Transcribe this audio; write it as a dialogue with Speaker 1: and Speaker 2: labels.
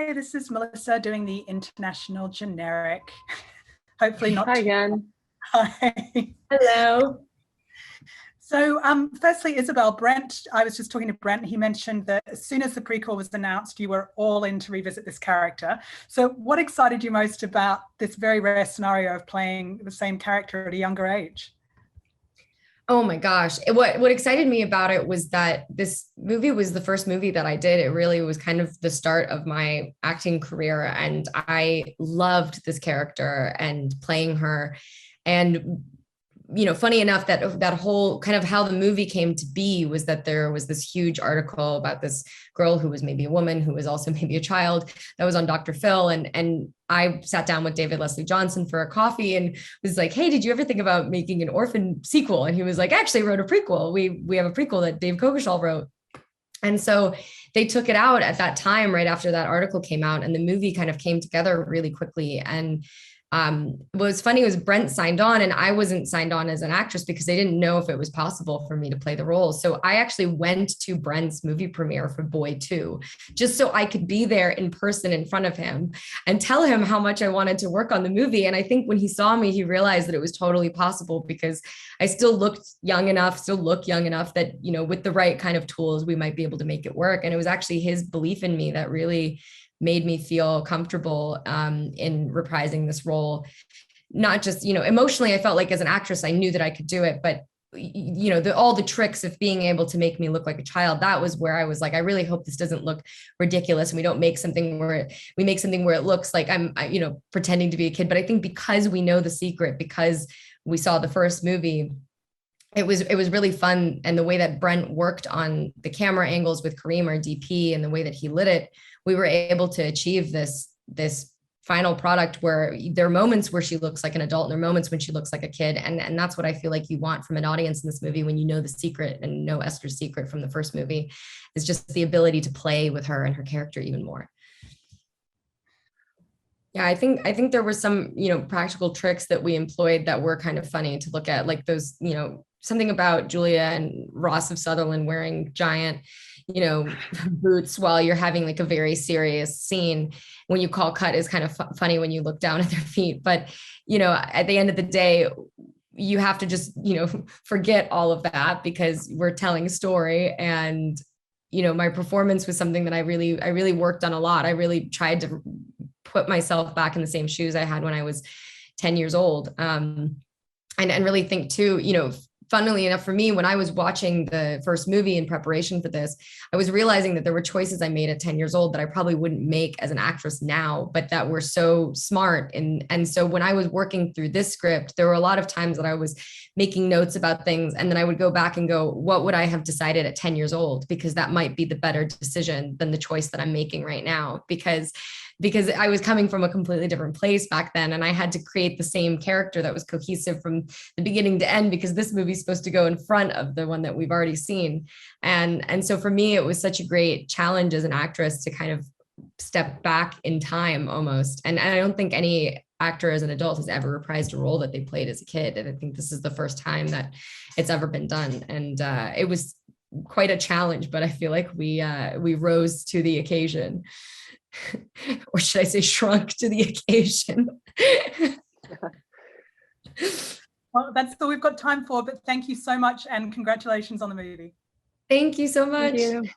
Speaker 1: Hi, this is Melissa doing the international generic. Hopefully not.
Speaker 2: Hi again.
Speaker 1: Hi.
Speaker 2: Hello.
Speaker 1: So firstly, Isabel, Brent, I was just talking to Brent. He mentioned that as soon as the prequel was announced, you were all in to revisit this character. So what excited you most about this very rare scenario of playing the same character at a younger age?
Speaker 3: Oh my gosh. What excited me about it was that this movie was the first movie that I did. It really was kind of the start of my acting career. And I loved this character and playing her. And, you know, funny enough, that whole kind of how the movie came to be was that there was this huge article about this girl who was maybe a woman, who was also maybe a child, that was on Dr. Phil. And I sat down with David Leslie Johnson for a coffee and was like, hey, did you ever think about making an orphan sequel? And he was like, actually, I wrote a prequel. We have a prequel that Dave Kokoschal wrote. And so they took it out at that time, right after that article came out, and the movie kind of came together really quickly. And what was funny was Brent signed on and I wasn't signed on as an actress because they didn't know if it was possible for me to play the role. So I actually went to Brent's movie premiere for Boy 2, just so I could be there in person in front of him and tell him how much I wanted to work on the movie. And I think when he saw me, he realized that it was totally possible because I still look young enough that, you know, with the right kind of tools, we might be able to make it work. And it was actually his belief in me that really made me feel comfortable in reprising this role. Not just, you know, emotionally, I felt like as an actress, I knew that I could do it, but you know, all the tricks of being able to make me look like a child, that was where I was like, I really hope this doesn't look ridiculous. And we don't make something where it looks like I'm, you know, pretending to be a kid. But I think because we know the secret, because we saw the first movie, it was really fun. And the way that Brent worked on the camera angles with Kareem, our DP, and the way that he lit it, we were able to achieve this final product where there are moments where she looks like an adult and there are moments when she looks like a kid. And that's what I feel like you want from an audience in this movie when you know the secret and know Esther's secret from the first movie, is just the ability to play with her and her character even more. Yeah, I think there were some, you know, practical tricks that we employed that were kind of funny to look at, like those, you know, something about Julia and Ross of Sutherland wearing giant, you know, boots while you're having like a very serious scene. When you call cut is kind of funny when you look down at their feet. But, you know, at the end of the day, you have to just, you know, forget all of that because we're telling a story. And, you know, my performance was something that I really worked on a lot. I really tried to put myself back in the same shoes I had when I was 10 years old. And really think too, you know, funnily enough for me, when I was watching the first movie in preparation for this, I was realizing that there were choices I made at 10 years old that I probably wouldn't make as an actress now, but that were so smart. And so when I was working through this script, there were a lot of times that I was making notes about things. And then I would go back and go, what would I have decided at 10 years old? Because that might be the better decision than the choice that I'm making right now. Because I was coming from a completely different place back then. And I had to create the same character that was cohesive from the beginning to end, because this movie's supposed to go in front of the one that we've already seen. And so for me, it was such a great challenge as an actress to kind of step back in time almost. And I don't think any actor as an adult has ever reprised a role that they played as a kid. And I think this is the first time that it's ever been done. And it was quite a challenge, but I feel like we rose to the occasion. Or should I say shrunk to the occasion?
Speaker 1: Well, that's all we've got time for, but thank you so much and congratulations on the movie.
Speaker 3: Thank you so much.
Speaker 2: Thank you.